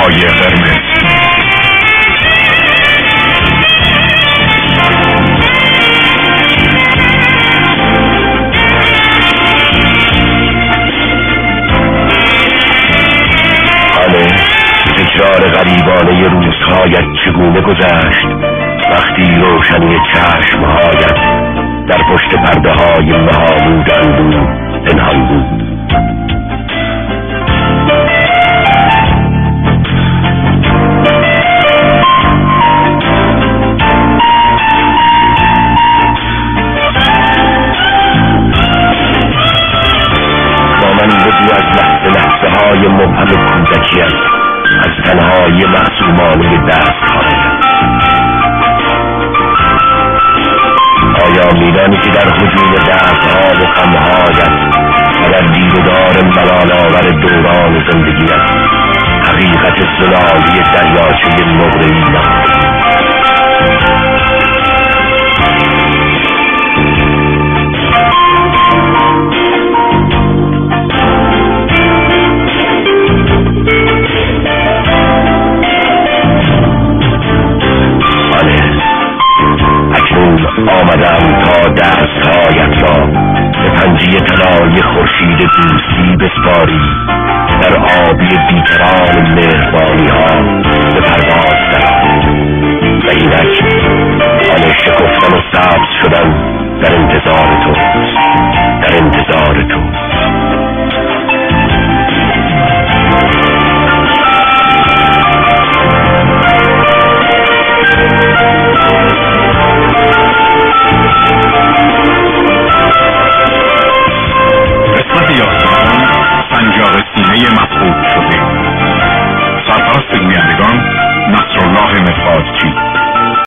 پای قرمز. تکرار غریبانه روزهایت چگونه گذشت وقتی روشنی چشمهایت در پشت پرده های مه‌آلود اندوه پنهان بود. با من بگو از لحظه های مبهم کودکیت، از تنهایی معصومانه دستهایت. آیا میدانی که در هجوم دردها و غمهایت و در دیدار ملال‌آور دوران زندگیت حقیقت زلالی دریاچه نقره‌ای نهفته؟ آمدم تا دستهایت را به پنجه طلایی خورشید دوستی بسپاری، در آبی بیکران مهربانی ها به پرواز درآی و اینک آن شکفتن و سبز شدن در انتظار تو، در انتظار تو.